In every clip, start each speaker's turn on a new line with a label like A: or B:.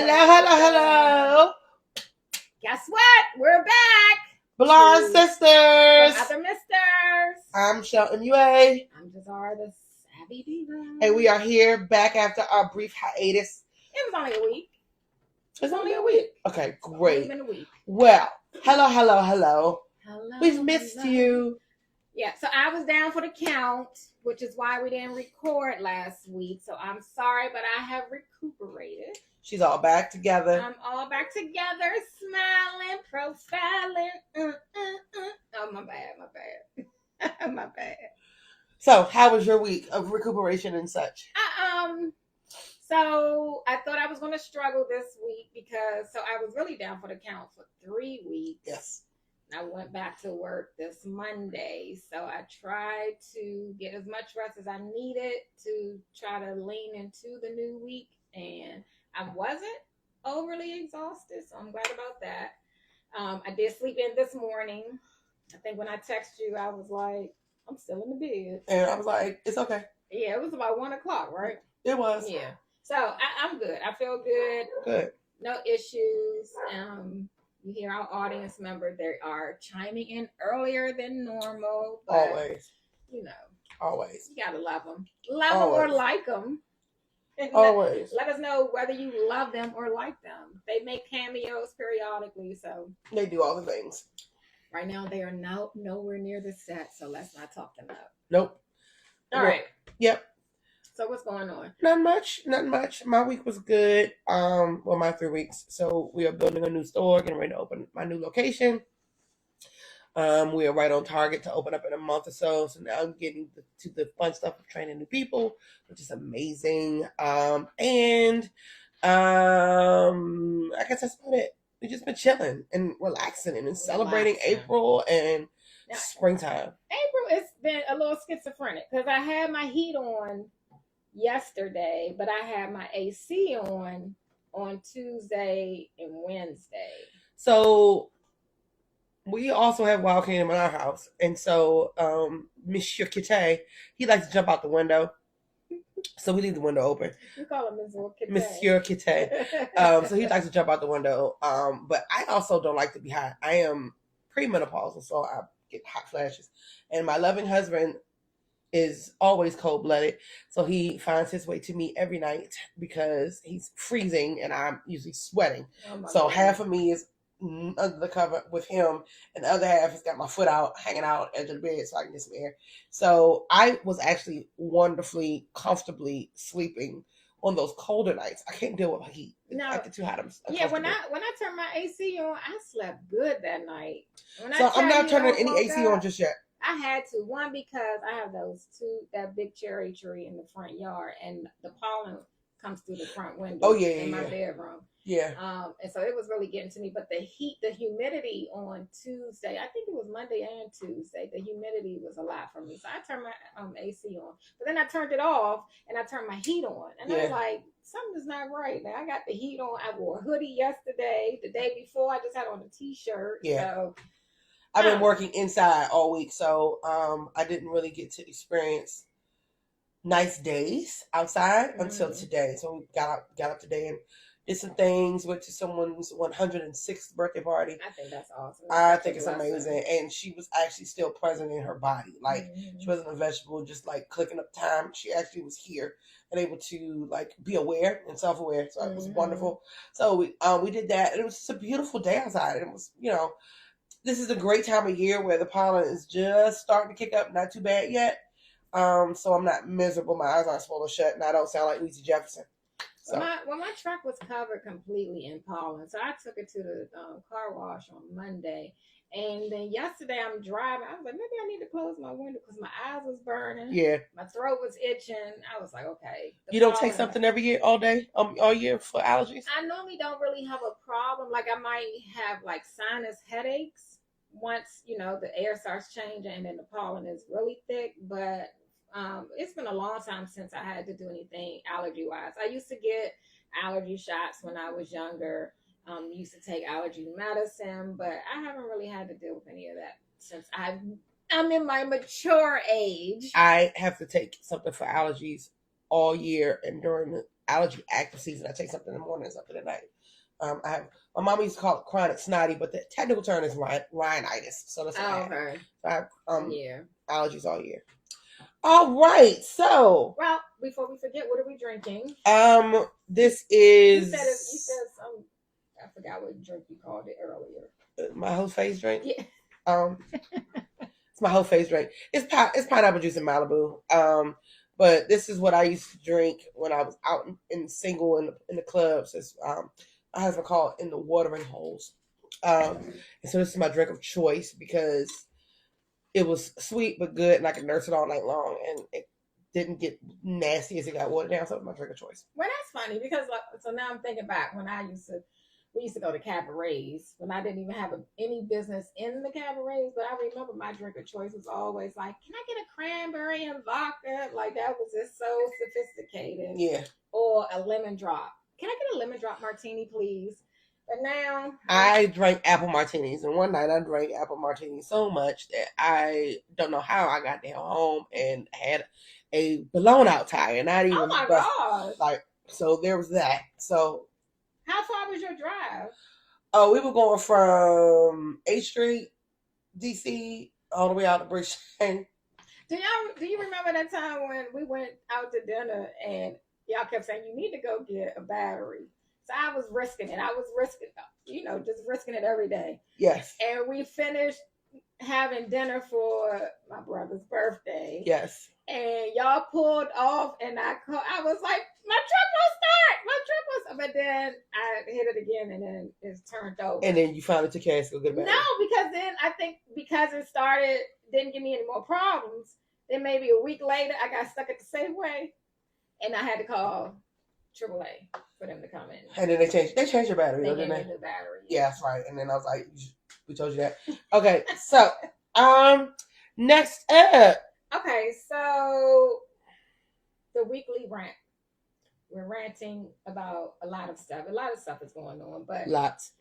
A: Hello.
B: Guess what? We're back.
A: Blonde Sisters.
B: From Other Misters.
A: I'm Shelton UA.
B: I'm Jazara, the Savvy Diva.
A: And we are here back after our brief hiatus.
B: It was only a week.
A: It's only a week. Okay, great.
B: It's been a week.
A: Well, hello. We've missed you.
B: Yeah, so I was down for the count, which is why we didn't record last week. So I'm sorry, but I have recuperated.
A: She's all back together.
B: I'm all back together, smiling, profiling. Oh, my bad. My bad.
A: So, how was your week of recuperation and such?
B: So I thought I was going to struggle this week because I was really down for the count for 3 weeks.
A: Yes.
B: I went back to work this Monday, so I tried to get as much rest as I needed to try to lean into the new week, and I wasn't overly exhausted, so I'm glad about that. I did sleep in this morning. I think when I texted you, I was like, I'm still in the bed.
A: And I was like, it's okay.
B: Yeah, it was about 1 o'clock, right?
A: It was.
B: Yeah. So I'm good. I feel good.
A: Good.
B: No issues. You hear our audience member, they are chiming in earlier than normal. But,
A: always.
B: You know.
A: Always.
B: You gotta love them. Love them or like them.
A: Always.
B: Let us know whether you love them or like them. They make cameos periodically, so.
A: They do all the things.
B: Right now, they are nowhere near the set, so let's not talk them up.
A: Nope.
B: All right.
A: Yep.
B: So what's going on?
A: Not much. My week was good. My 3 weeks. So we are building a new store, getting ready to open my new location. We are right on target to open up in a month or so. So now I'm getting to the fun stuff of training new people, which is amazing. I guess that's about it. We've just been chilling and relaxing and celebrating April and springtime.
B: April, it's been a little schizophrenic because I had my heat on yesterday, but I had my AC on Tuesday and Wednesday.
A: So we also have wild candle in our house, and so Monsieur Kitty, he likes to jump out the window, so we leave the window open.
B: You call him
A: Monsieur Kitty. So he likes to jump out the window. But I also don't like to be hot. I am premenopausal, so I get hot flashes, and my loving husband is always cold-blooded, so he finds his way to me every night because he's freezing and I'm usually sweating. So goodness. Half of me is under the cover with him, and the other half has got my foot out, hanging out edge of the bed so I can get some air. So I was actually wonderfully, comfortably sleeping on those colder nights. I can't deal with heat.
B: No,
A: I get too hot.
B: when I turned my AC on, I slept good that night.
A: I'm not turning any AC on just yet.
B: I had to. One, because I have that big cherry tree in the front yard, and the pollen comes through the front window in my bedroom.
A: Yeah.
B: And so it was really getting to me. But the humidity on Tuesday, I think it was Monday and Tuesday, the humidity was a lot for me. So I turned my AC on. But then I turned it off, and I turned my heat on. And I was like, something's not right. Now I got the heat on. I wore a hoodie yesterday. The day before, I just had on a T-shirt.
A: Yeah.
B: So
A: I've been working inside all week, so I didn't really get to experience nice days outside until today. So we got up today and did some things. Went to someone's 106th birthday party.
B: I think that's awesome.
A: I think it's amazing, and she was actually still present in her body. Like she wasn't a vegetable, just like clicking up time. She actually was here and able to like be aware and self-aware. So it was wonderful. So we did that, and it was just a beautiful day outside. It was, this is a great time of year where the pollen is just starting to kick up. Not too bad yet. So I'm not miserable. My eyes aren't swollen shut, and I don't sound like Lucy Jefferson. So
B: my truck was covered completely in pollen, so I took it to the car wash on Monday. And then yesterday I'm driving. I was like, maybe I need to close my window because my eyes was burning.
A: Yeah.
B: My throat was itching. I was like, okay.
A: You don't take something every year, all year for allergies?
B: I normally don't really have a problem. Like I might have like sinus headaches once, the air starts changing and then the pollen is really thick. But it's been a long time since I had to do anything allergy-wise. I used to get allergy shots when I was younger. Used to take allergy medicine, but I haven't really had to deal with any of that since I'm in my mature age.
A: I have to take something for allergies all year, and during allergy active season. I take something in the morning and something at night. I have my mom used to call it chronic snotty, but the technical term is rhinitis. So that's
B: okay.
A: So I have
B: Yeah.
A: allergies all year. All right, so
B: well, before we forget, what are we drinking?
A: This is.
B: You said some. I forgot what drink you called it earlier.
A: My whole face drink.
B: Yeah.
A: It's my whole face drink. It's pineapple juice in Malibu. But this is what I used to drink when I was out in single in the clubs. It's my husband called in the watering holes. And so this is my drink of choice because it was sweet but good, and I could nurse it all night long, and it didn't get nasty as it got watered down. So it was my drink of choice.
B: Well, that's funny because so now I'm thinking back when we used to go to cabarets when I didn't even have any business in the cabarets, but I remember my drink of choice was always like, can I get a cranberry and vodka? Like that was just so sophisticated.
A: Yeah.
B: Or a lemon drop. Can I get a lemon drop martini, please? But now
A: I drank apple martinis, and one night I drank apple martinis so much that I don't know how I got there home and had a blown out tire. Not even.
B: Oh my gosh!
A: Like so, there was that. So,
B: how far was your drive?
A: Oh, we were going from 8th Street, DC, all the way out to Bridgetown.
B: Do you remember that time when we went out to dinner and y'all kept saying you need to go get a battery? So I was risking it. I was risking, just risking it every day.
A: Yes.
B: And we finished having dinner for my brother's birthday.
A: Yes.
B: And y'all pulled off, and I was like, my truck won't start. My truck won't. But then I hit it again, and then it's turned over.
A: And then you finally took care of it to go get a battery.
B: No, because then I think because it started, didn't give me any more problems. Then maybe a week later, I got stuck at the Safeway, and I had to call AAA for them to come in.
A: And then they changed your battery.
B: They gave me the battery.
A: Yeah, that's right. And then I was like, we told you that. Okay, so next up.
B: Okay, so the weekly rant. We're ranting about a lot of stuff. A lot of stuff is going on, but
A: lots.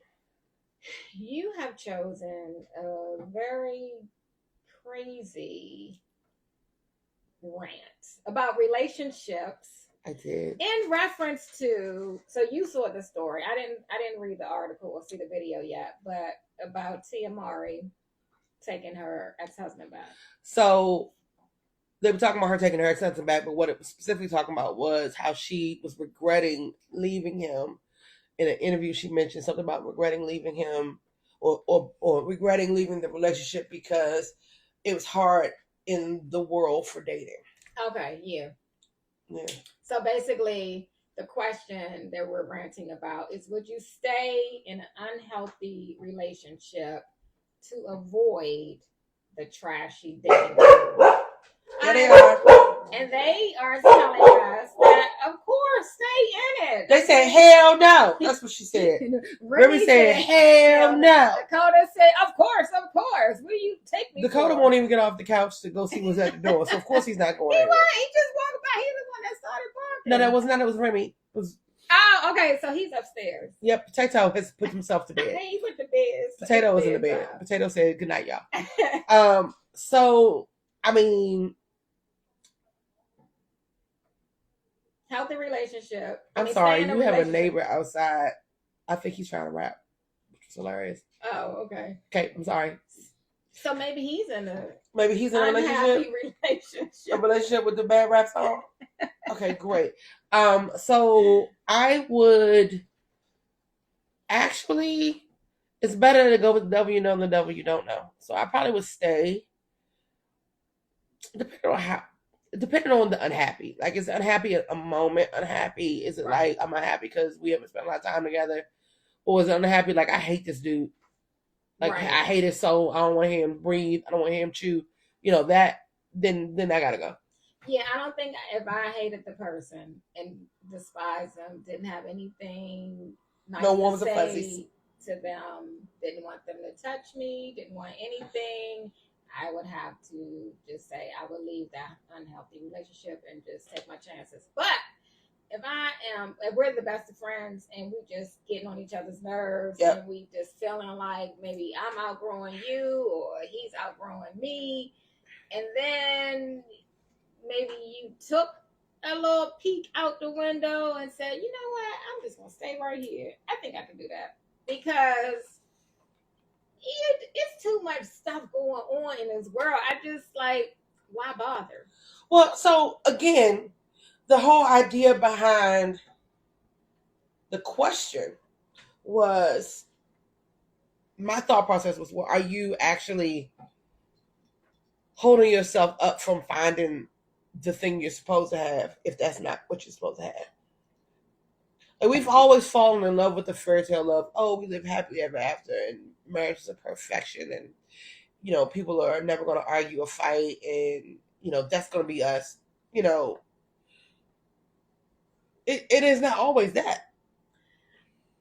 B: You have chosen a very crazy rant about relationships.
A: I did.
B: In reference to, so you saw the story. I didn't read the article or see the video yet, but about Tia Mowry taking her ex-husband back.
A: So they were talking about her taking her ex-husband back, but what it was specifically talking about was how she was regretting leaving him. In an interview, she mentioned something about regretting leaving him or regretting leaving the relationship because it was hard in the world for dating.
B: Okay, yeah.
A: Yeah.
B: So basically, the question that we're ranting about is, would you stay in an unhealthy relationship to avoid the trashy dating?
A: Yeah, they are.
B: And they are telling us that, of course, stay in it.
A: They said, hell no. That's what she said. Remy said, hell no.
B: Dakota said, of course. What do you take me
A: Dakota
B: for?
A: won't even get off the couch to go see what's at the door. So, of course, he's not going anywhere.
B: He just walked by. He's the one that started barking.
A: No, that was not. It was Remy. It was...
B: Oh, okay. So he's upstairs.
A: Yep. Potato has put himself to bed.
B: He went to bed.
A: Potato was in the bed. Potato said, good night, y'all. So, I mean...
B: Healthy relationship.
A: I'm sorry, you have a neighbor outside. I think he's trying to rap, which is hilarious.
B: Oh, okay.
A: Okay, I'm sorry.
B: So maybe he's in a
A: relationship. A relationship with the bad rap song. Okay, great. So I would actually. It's better to go with the devil you know than the devil you don't know. So I probably would stay. Depending on the unhappy. Like, is unhappy a moment? Unhappy? Is it like, I'm unhappy because we haven't spent a lot of time together? Or is it unhappy like, I hate this dude? Like, right. I hate his soul. I don't want to hear him breathe. I don't want to hear him chew. That, then I gotta go.
B: Yeah, I don't think if I hated the person and despised them, didn't have anything nice to say to them, didn't want them to touch me, didn't want anything, I would have to just say I would leave that unhealthy relationship and just take my chances. But if we're the best of friends and we just getting on each other's nerves and we just feeling like maybe I'm outgrowing you or he's outgrowing me, and then maybe you took a little peek out the window and said, you know what, I'm just gonna stay right here. I think I can do that because it's too much stuff going on in this world. I just like, why bother?
A: Well, so again, the whole idea behind the question was, my thought process was, well, are you actually holding yourself up from finding the thing you're supposed to have if that's not what you're supposed to have? Like, we've always fallen in love with the fairy tale of, oh, we live happily ever after, and marriage is a perfection, and people are never going to argue or fight, and that's going to be us. It is not always that.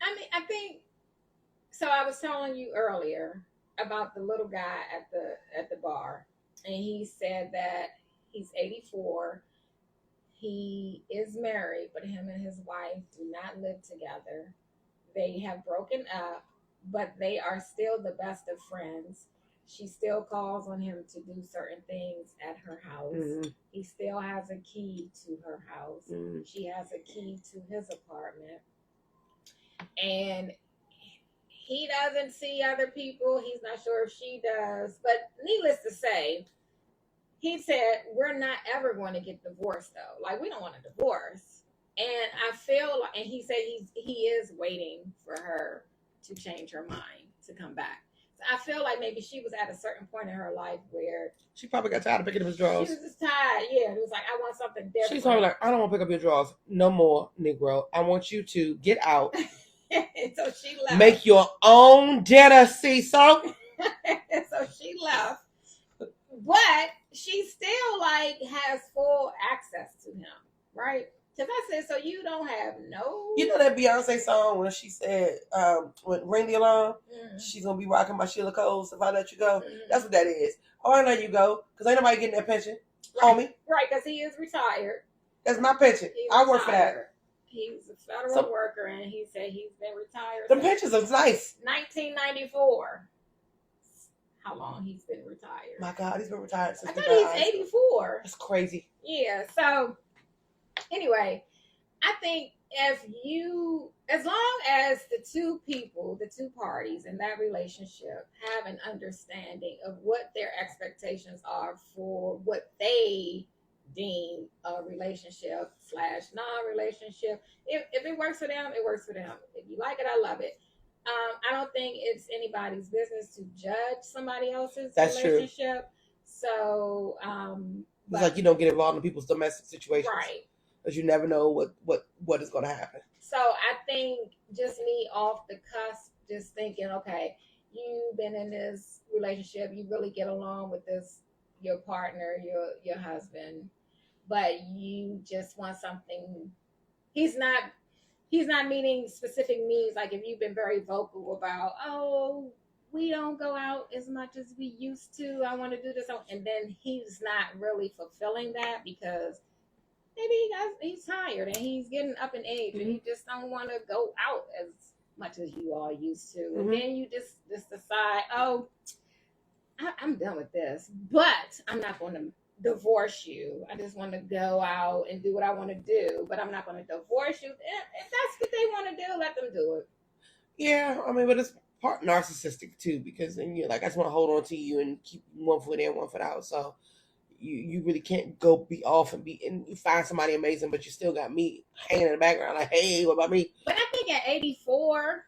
B: I mean, I think so. I was telling you earlier about the little guy at the bar, and he said that he's 84. He is married, but him and his wife do not live together. They have broken up, but they are still the best of friends. She still calls on him to do certain things at her house. Mm-hmm. He still has a key to her house. Mm-hmm. She has a key to his apartment. And he doesn't see other people. He's not sure if she does. But needless to say, he said, we're not ever going to get divorced, though. Like, we don't want a divorce. And I feel like, and he said he is waiting for her to change her mind, to come back. So I feel like maybe she was at a certain point in her life where
A: she probably got tired of picking up his drawers.
B: She was just tired, yeah. It was like, I want something different.
A: She's probably like, I don't want to pick up your drawers no more, Negro. I want you to get out.
B: So she left.
A: Make your own dinner, Cecil.
B: So she left. But she still like has full access to him, right? Because I said, so you don't have no.
A: You know that Beyonce song when she said, when Ring the Alarm, she's going to be rocking my Sheila Coles if I let you go? Mm-hmm. That's what that is. Oh, I know you go, because ain't nobody getting that pension.
B: Right.
A: Homie.
B: Right, because he is retired.
A: That's my pension. I work for that.
B: He's a federal worker, and he said he's been retired.
A: The pensions are nice.
B: 1994. How long he's been retired.
A: My God, he's been retired since
B: I thought he's 84.
A: That's crazy.
B: Yeah, so anyway, I think as long as the two people, the two parties in that relationship have an understanding of what their expectations are for what they deem a relationship / non-relationship, if it works for them, it works for them. If you like it, I love it. I don't think it's anybody's business to judge somebody else's relationship. True. So,
A: it's like you don't get involved in people's domestic situations,
B: right?
A: Because you never know what is going to happen.
B: So I think just me off the cusp, just thinking, okay, you've been in this relationship, you really get along with your partner, your husband, but you just want something. He's not meeting specific needs. Like if you've been very vocal about, oh, we don't go out as much as we used to. I want to do this. And then he's not really fulfilling that because maybe he's tired and he's getting up in age and he just don't want to go out as much as you all used to. Mm-hmm. And then you just decide, oh, I'm done with this, but I'm not going to divorce you. I just want to go out and do what I want to do, but I'm not going to divorce you. If that's what they want to do, let them do it.
A: Yeah, I mean, but it's part narcissistic too, because then you're like, I just want to hold on to you and keep one foot in, one foot out. So you really can't go be off and you find somebody amazing, but you still got me hanging in the background like, hey, what about me?
B: But I think at 84,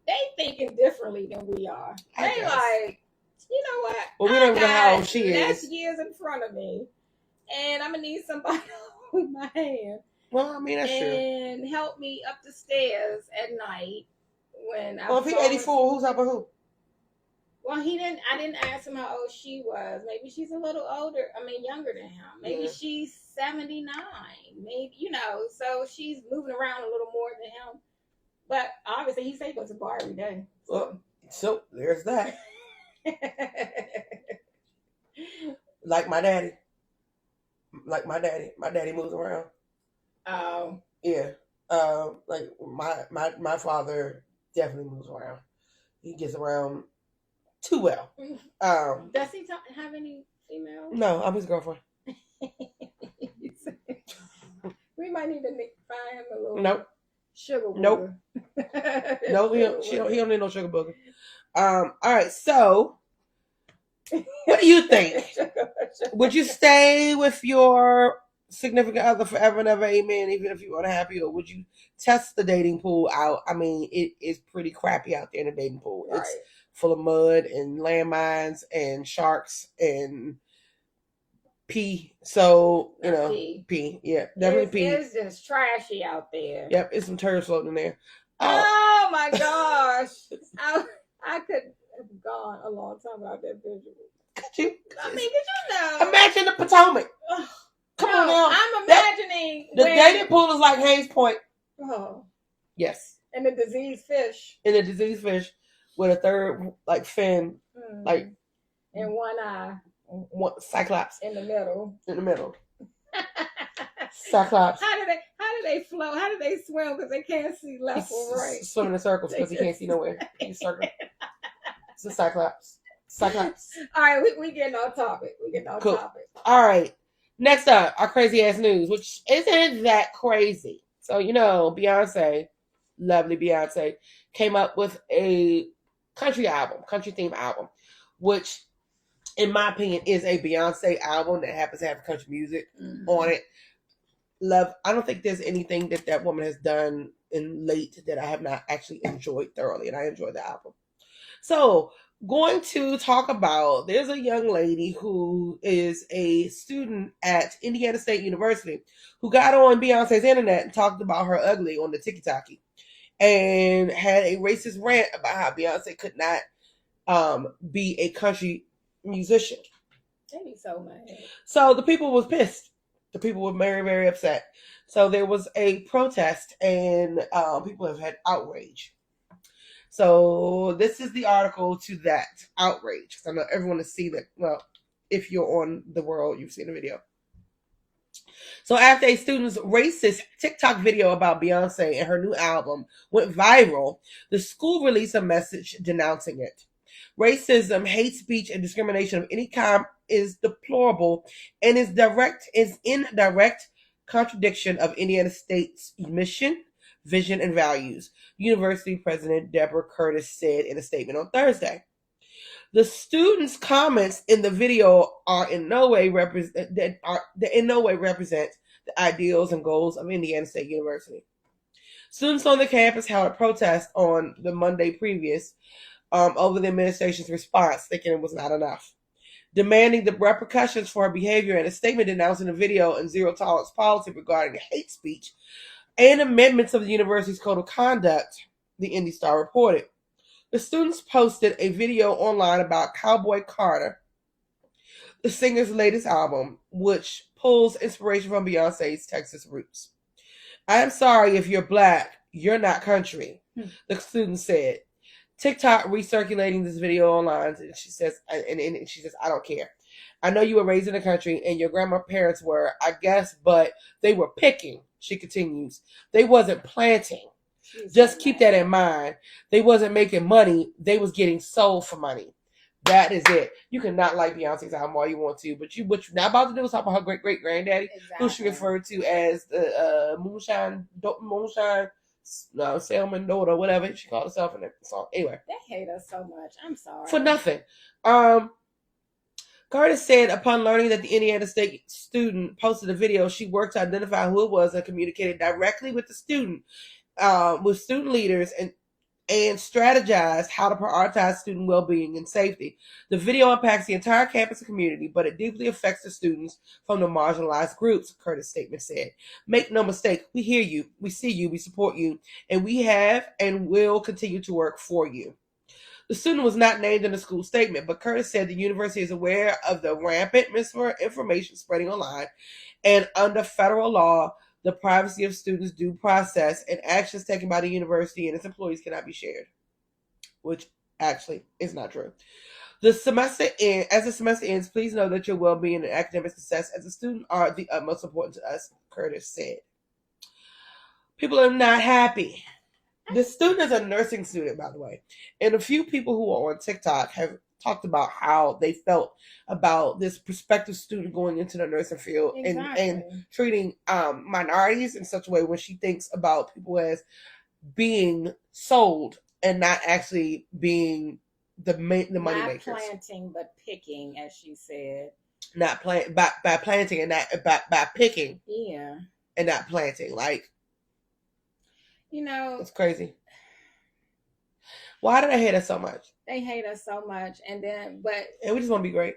B: they thinking differently than we are. They like, you know what?
A: Well, we don't even know how old she is.
B: That's years in front of me, and I'm gonna need somebody with my hand.
A: Well, I mean, that's true.
B: And help me up the stairs at night when I.
A: Well, if he's 84, who's helping who?
B: Well, he didn't. I didn't ask him how old she was. Maybe she's a little older. I mean, younger than him. Maybe she's 79. Maybe So she's moving around a little more than him. But obviously, he said he goes to the bar every day.
A: So there's that. Like my daddy. My daddy moves around.
B: Oh.
A: Yeah. Like my father definitely moves around. He gets around too well.
B: Does he have any female?
A: No, I'm his girlfriend.
B: We might need to find him a little
A: Nope.
B: sugar
A: Nope.
B: booger.
A: Nope. He don't need no sugar booger. All right. So, what do you think? Would you stay with your significant other forever and ever, amen, even if you unhappy, or would you test the dating pool out? I mean, it is pretty crappy out there in the dating pool.
B: Right.
A: It's full of mud and landmines and sharks and pee. So, you know, pee. Yeah, definitely pee.
B: It's just trashy out there.
A: Yep, it's some turds floating in there.
B: Oh my gosh. I could have gone a long time without that visual.
A: Could you?
B: I mean, could you know?
A: Imagine the Potomac. Come on now.
B: I'm imagining
A: the dating pool is like Hayes Point.
B: Oh.
A: Yes.
B: And the diseased fish.
A: And the diseased fish with a third like fin, like
B: and one eye.
A: One Cyclops.
B: In the middle.
A: Cyclops.
B: How do they float? How do they swim? Because they can't see left or right.
A: Swimming in circles because he can't see nowhere. He's circling. It's a Cyclops. All
B: right, we getting off topic. Topic.
A: All right. Next up, our crazy ass news, which isn't that crazy. So, you know, Beyonce, lovely Beyonce, came up with a country theme album, which, in my opinion, is a Beyonce album that happens to have country music on it. Love. I don't think there's anything that woman has done in late that I have not actually enjoyed thoroughly, and I enjoyed the album. So, going to talk about, there's a young lady who is a student at Indiana State University who got on Beyonce's internet and talked about her ugly on the TikTok and had a racist rant about how Beyonce could not be a country musician.
B: They'd be so mad.
A: So the people was pissed. The people were very, very upset. So there was a protest and people have had outrage. So this is the article to that outrage. Because I know everyone has seen it. Well, if you're on the world, you've seen the video. So after a student's racist TikTok video about Beyonce and her new album went viral, the school released a message denouncing it. Racism, hate speech, and discrimination of any kind is deplorable and is in direct contradiction of Indiana State's mission, vision, and values, University President Deborah Curtis said in a statement on Thursday. The students' comments in the video are in no way represent the ideals and goals of Indiana State University. Students on the campus held a protest on the Monday previous over the administration's response, thinking it was not enough, demanding the repercussions for her behavior, and a statement denouncing the video and zero tolerance policy regarding hate speech and amendments of the university's code of conduct, the Indy Star reported. The students posted a video online about Cowboy Carter, the singer's latest album, which pulls inspiration from Beyonce's Texas roots. I am sorry if you're black, you're not country, the student said. TikTok recirculating this video online, and she says, I don't care. I know you were raised in the country and your grandparents were, I guess, but they were picking, she continues. They wasn't planting. Just keep that in mind. They wasn't making money. They was getting sold for money. That is it. You cannot like Beyonce's album all you want to, but what you're not about to do is talk about her great-great-granddaddy, who she referred to as the moonshine, Selman daughter, whatever she called herself in that song. Anyway.
B: They hate us so much. I'm sorry.
A: For nothing. Curtis said upon learning that the Indiana State student posted a video, she worked to identify who it was and communicated directly with the student, with student leaders and strategized how to prioritize student well-being and safety. The video impacts the entire campus and community, but it deeply affects the students from the marginalized groups, Curtis' statement said. Make no mistake, we hear you, we see you, we support you, and we have and will continue to work for you. The student was not named in the school statement, but Curtis said the university is aware of the rampant misinformation spreading online, and under federal law, the privacy of students' due process and actions taken by the university and its employees cannot be shared, which actually is not true. As the semester ends, please know that your well-being and academic success as a student are the utmost important to us, Curtis said. People are not happy. The student is a nursing student, by the way. And a few people who are on TikTok have talked about how they felt about this prospective student going into the nursing field and treating minorities in such a way when she thinks about people as being sold and not actually being the money makers.
B: Not planting but picking, as she said.
A: Not plant by planting and not by picking.
B: Yeah.
A: And not planting. Like,
B: you know,
A: it's crazy. Why do they hate us so much?
B: They hate us so much, and
A: we just want to be great.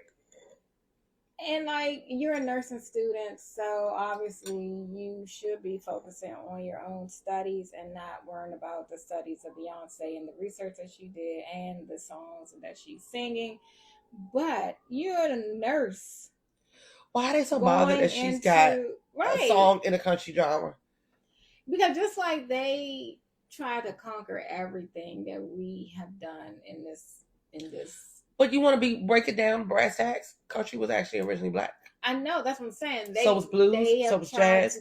B: And like, you're a nursing student, so obviously you should be focusing on your own studies and not worrying about the studies of Beyonce and the research that she did and the songs that she's singing. But you're a nurse.
A: Why are they so bothered that she's got a song in a country genre?
B: Because just like they try to conquer everything that we have done in this.
A: But you want to break it down, brass tacks? Country was actually originally black.
B: I know, that's what I'm saying.
A: So was blues, so was jazz,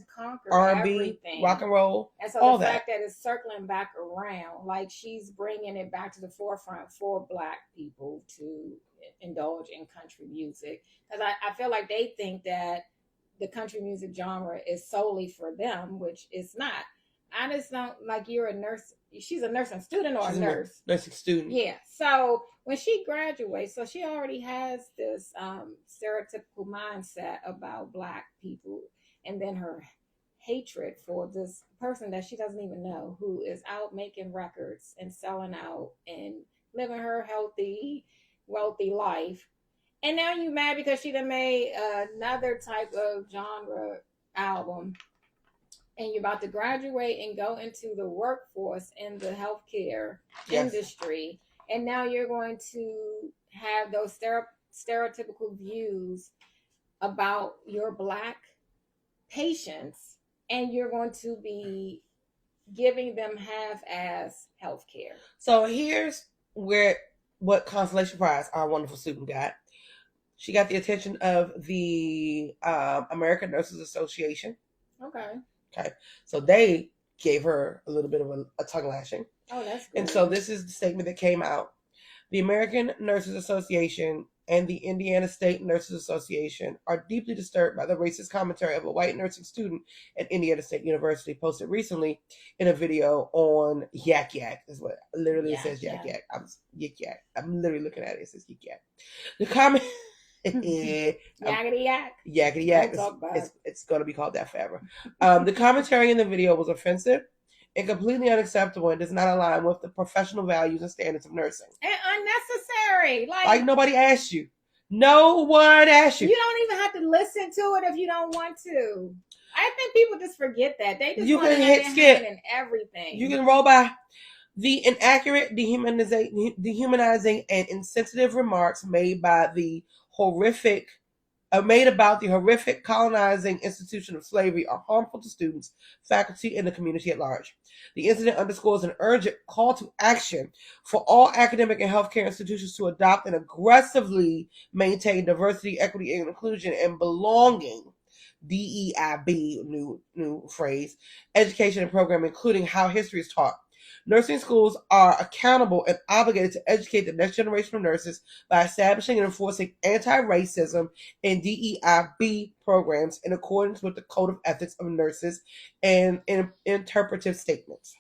A: R&B, rock and roll,
B: and so the fact that it's circling back around, like she's bringing it back to the forefront for Black people to indulge in country music. Because I feel like they think that the country music genre is solely for them, which it's not. I just don't, like, you're a nurse. She's a nursing student or a nurse?
A: Nursing student.
B: Yeah. So when she graduates, so she already has this stereotypical mindset about Black people, and then her hatred for this person that she doesn't even know, who is out making records and selling out and living her healthy, wealthy life. And now you mad because she done made another type of genre album, and you're about to graduate and go into the workforce in the healthcare industry. And now you're going to have those stereotypical views about your Black patients, and you're going to be giving them half-ass healthcare.
A: So here's what consolation prize our wonderful student got. She got the attention of the American Nurses Association. Okay. So they gave her a little bit of a tongue lashing.
B: Oh, that's good.
A: And so this is the statement that came out. The American Nurses Association and the Indiana State Nurses Association are deeply disturbed by the racist commentary of a white nursing student at Indiana State University posted recently in a video on Yak Yak. Is what literally it says Yak Yak. I'm literally looking at it. It says Yak Yak. The comment...
B: Yakety yak.
A: Yakety yak. It's going to be called that forever. The commentary in the video was offensive and completely unacceptable and does not align with the professional values and standards of nursing.
B: And unnecessary.
A: Like nobody asked you. No one asked you.
B: You don't even have to listen to it if you don't want to. I think people just forget that. They just want to hit skip and everything.
A: You can roll by. The inaccurate, dehumanizing, and insensitive remarks made about the horrific colonizing institution of slavery are harmful to students, faculty, and the community at large. The incident underscores an urgent call to action for all academic and healthcare institutions to adopt and aggressively maintain diversity, equity, and inclusion and belonging. DEIB, new phrase, education and program, including how history is taught. Nursing schools are accountable and obligated to educate the next generation of nurses by establishing and enforcing anti-racism and DEIB programs in accordance with the Code of Ethics of Nurses and interpretive statements.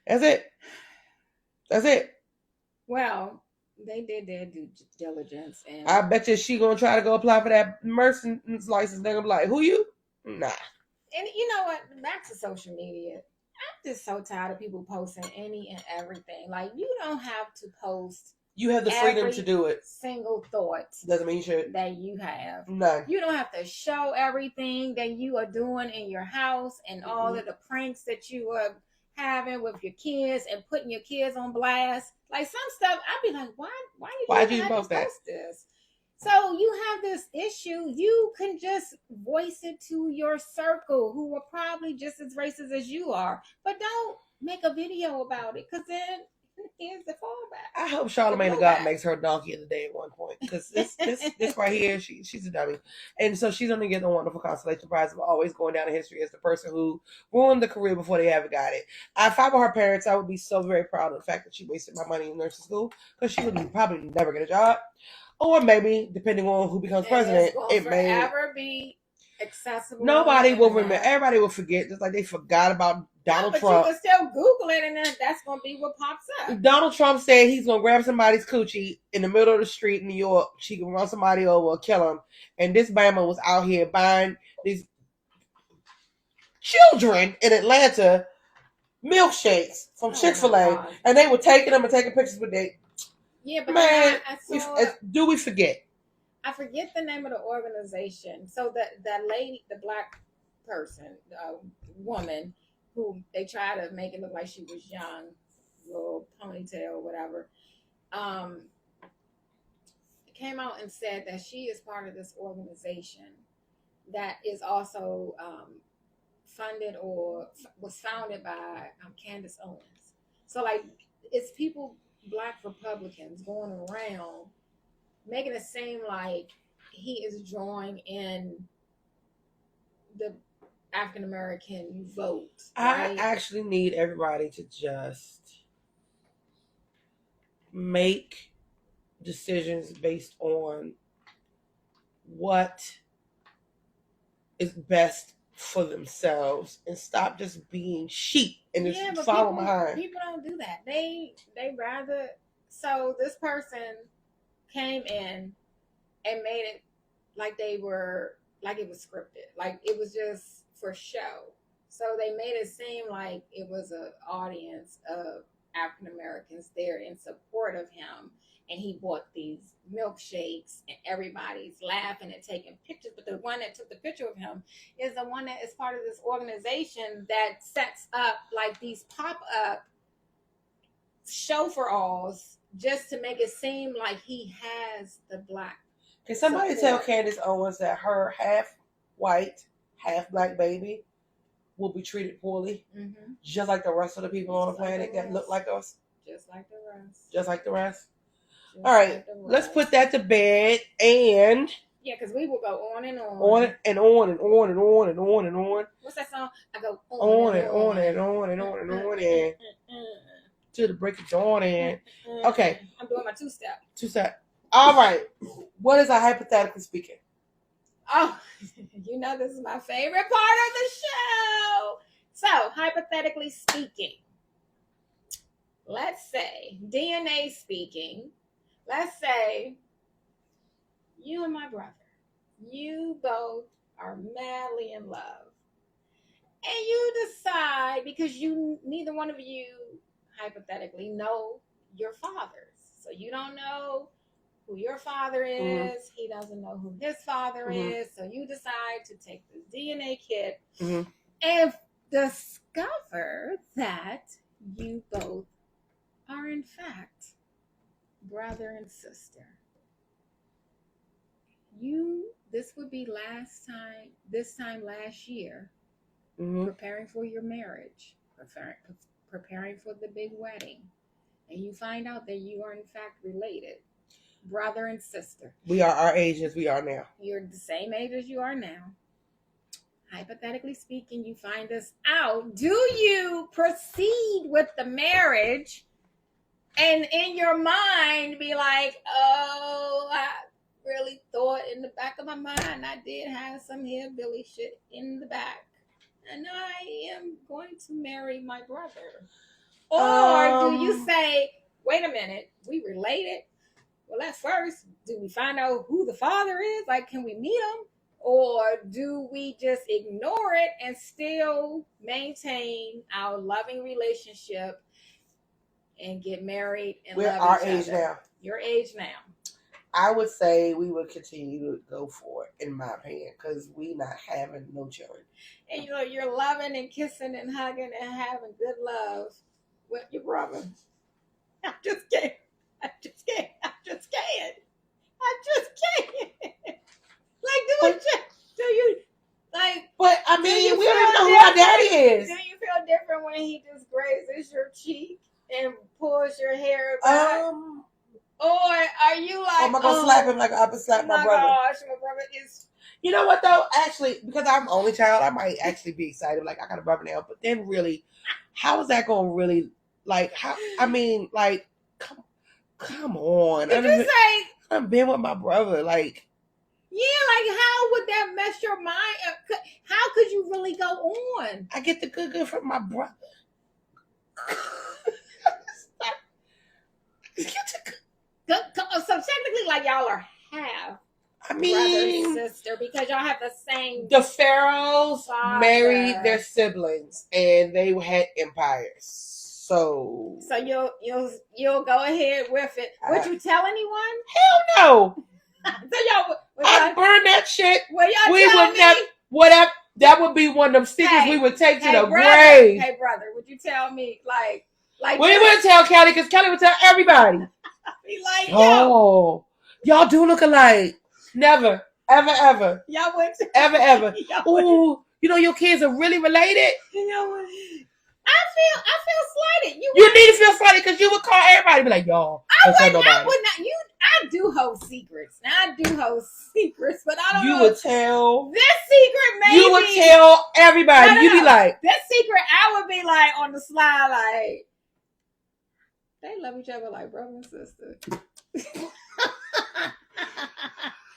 A: That's it.
B: Well, they did their due diligence, and
A: I bet you she gonna try to go apply for that nursing license. They're gonna be like, "Who you?" Nah.
B: And you know what? Back to social media. I'm just so tired of people posting any and everything. Like, you don't have to post.
A: You have the freedom to do it.
B: Single thought.
A: Doesn't mean you should.
B: That you have.
A: No.
B: You don't have to show everything that you are doing in your house and all of the pranks that you are having with your kids and putting your kids on blast. Like, some stuff, I'd be like, why did you post this? So you have this issue. You can just voice it to your circle, who are probably just as racist as you are. But don't make a video about it, because then Here's the fallback.
A: I hope Charlamagne the God makes her donkey of the day at one point, because this right here, she's a dummy, and so she's gonna get the wonderful consolation prize of always going down in history as the person who ruined the career before they ever got it. If I were her parents, I would be so very proud of the fact that she wasted my money in nursing school, because she would probably never get a job, or maybe depending on who becomes president,
B: it may forever be accessible.
A: Nobody will remember. Everybody will forget, just like they forgot about Donald Trump.
B: But you can still Google it, and then that's going to be what pops up.
A: Donald Trump said he's going to grab somebody's coochie in the middle of the street in New York. She can run somebody over or kill him. And this Bama was out here buying these children in Atlanta milkshakes from Chick-fil-A. And they were taking them and taking pictures with them.
B: Yeah, but
A: man, do we forget?
B: I forget the name of the organization. So that lady, the black person, woman, who they try to make it look like she was young, little ponytail, whatever, came out and said that she is part of this organization that is also funded or was founded by Candace Owens. So, like, it's people, black Republicans, going around making it seem like he is drawing in the African American vote. Right?
A: I actually need everybody to just make decisions based on what is best for themselves and stop just being sheep and just follow behind.
B: People don't do that. They rather. So this person came in and made it like they were, like it was scripted, like it was just for show. So they made it seem like it was an audience of African Americans there in support of him, and he bought these milkshakes and everybody's laughing and taking pictures. But the one that took the picture of him is the one that is part of this organization that sets up like these pop-up show-for-alls just to make it seem like he has the black.
A: Can somebody tell Candace Owens that her half white, half black baby will be treated poorly, just like the rest of the people on the planet that look like us?
B: Just like the rest.
A: Just like the rest. All right, let's put that to bed. And
B: yeah, because we will go on and on.
A: On and on and on and on and on and on.
B: What's that song? I go
A: on and on and on and on and on and to the break of dawn. And okay,
B: I'm doing my two-step.
A: Two-step. All right. What is a hypothetical speaking?
B: Oh, you know this is my favorite part of the show. So, hypothetically speaking, let's say, DNA speaking, let's say you and my brother, you both are madly in love. And you decide, because neither one of you hypothetically know your fathers. So you don't know who your father is. He doesn't know who his father is. So you decide to take this DNA kit and discover that you both are in fact brother and sister. This would be this time last year, preparing for your marriage, preparing for the big wedding, and you find out that you are in fact related, brother and sister.
A: We are our age as we are now.
B: You're the same age as you are now. Hypothetically speaking, you find this out. Do you proceed with the marriage and in your mind be like, oh, I really thought in the back of my mind I did have some hillbilly shit in the back, and I am going to marry my brother? Or do you say, wait a minute, we related? Well, at first, do we find out who the father is? Like, can we meet him? Or do we just ignore it and still maintain our loving relationship and get married and love each other?
A: We're our age now.
B: Your age now.
A: I would say we would continue to go for it, in my opinion, because we not having no children.
B: And you're loving and kissing and hugging and having good love with your brother. I'm just kidding. Like, do you like?
A: But I mean, we don't even know who our daddy is.
B: Do you feel different when he just grazes your cheek and pulls your hair back? Or are you like,
A: am I gonna slap him like I would slap my brother?
B: Gosh, my brother is.
A: You know what though? Actually, because I'm only child, I might actually be excited. Like I got a brother now, but then really, how is that gonna really like? How? I mean, like, come on.
B: Did you say?
A: I've been with my brother, like.
B: Yeah, like how would that mess your mind up? How could you really go on?
A: I get the good from my brother.
B: So technically, like y'all are half.
A: I mean,
B: brother and sister, because y'all have the same.
A: The Pharaohs
B: father.
A: married their siblings, and they had empires. So
B: you'll go ahead with it. Would you tell anyone?
A: Hell no.
B: So y'all,
A: I'd burn that shit.
B: Will y'all
A: we
B: tell
A: would
B: me?
A: never. Whatever. That would be one of them secrets we would take to the grave.
B: Hey brother, would you tell me like?
A: We wouldn't tell Kelly because Kelly would tell everybody.
B: Be like,
A: yo, y'all do look alike. Never, ever.
B: Y'all would
A: ever. Ooh, you know your kids are really related.
B: I feel slighted.
A: You need to feel slighted because you would call everybody, be like, y'all.
B: I would not. I do hold secrets. Now I do hold secrets, but I don't know.
A: You would tell
B: this secret. Maybe
A: you would tell everybody. You'd be like,
B: this secret. I would be like on the slide, like they love each other like brother and sister.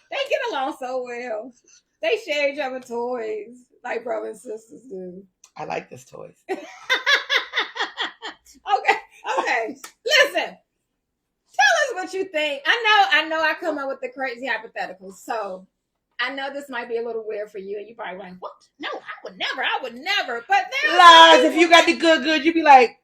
B: They get along so well. They share each other toys like brother and sisters do.
A: I like this toys.
B: Okay. Listen. Tell us what you think. I know I come up with the crazy hypotheticals, so I know this might be a little weird for you, and you probably like, what? No, I would never. But there
A: lies. If you got the good, you'd be like,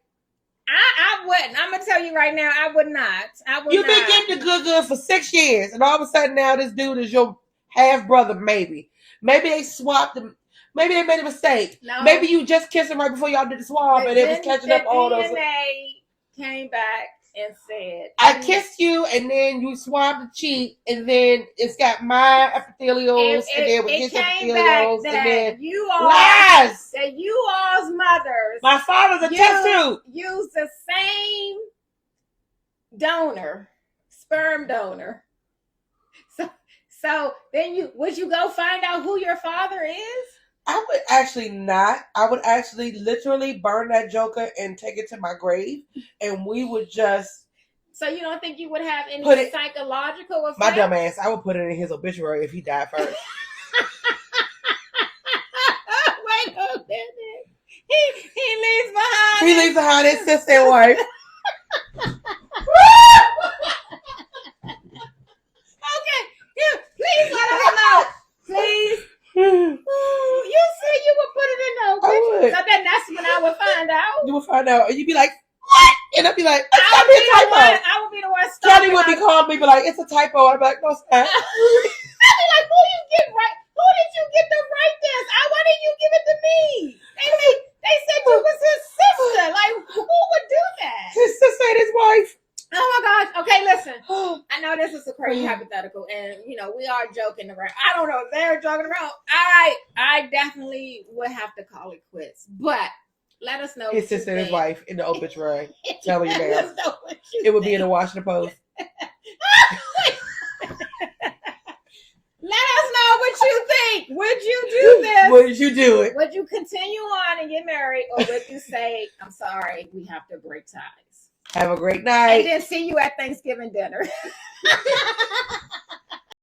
B: I wouldn't. I'm gonna tell you right now, I would not.
A: You've been getting the good for 6 years, and all of a sudden now this dude is your half brother. Maybe they swapped him. Maybe they made a mistake.
B: No.
A: Maybe you just kissed him right before y'all did the swap, and it was catching up all those.
B: DNA came back and said,
A: I kissed you, and then you swabbed the cheek, and then it's got my epithelials, and then with his epithelials, and then
B: you all
A: lies.
B: That you all's mothers.
A: My father's a test tube.
B: Use the same donor, sperm donor. So then would you go find out who your father is?
A: I would actually not. I would actually literally burn that joker and take it to my grave, and we would just.
B: So you don't think you would have any psychological effect?
A: My dumb ass, I would put it in his obituary if he died first.
B: Wait a minute. He leaves behind.
A: He leaves behind his sister and wife.
B: Okay, yeah, please let us know. Please. You said you would put it in the obituary. So then that's when I would find out.
A: You would find out, and you'd be like, "What?" And I'd be like, "It's gotta be a typo."
B: I would be the one.
A: Kelly would be calling me, be like, "It's a typo." I'd be like, "No, it's not."
B: I'd be like, "Who you get right? Who did you get to write this? Why didn't you give it to me?" They said you was his sister. Like, who would do that?
A: His sister and his wife.
B: Oh my gosh. Okay, listen. I know this is a crazy hypothetical, and we are joking around. I don't know if they're joking around. I definitely would have to call it quits. But let us know.
A: His sister and his wife in the obituary. Telling you now. It would be in the Washington Post.
B: Let us know what you think. Would you do this?
A: Would you do it?
B: Would you continue on and get married, or would you say, "I'm sorry, we have to break ties"?
A: Have a great night.
B: And then see you at Thanksgiving dinner.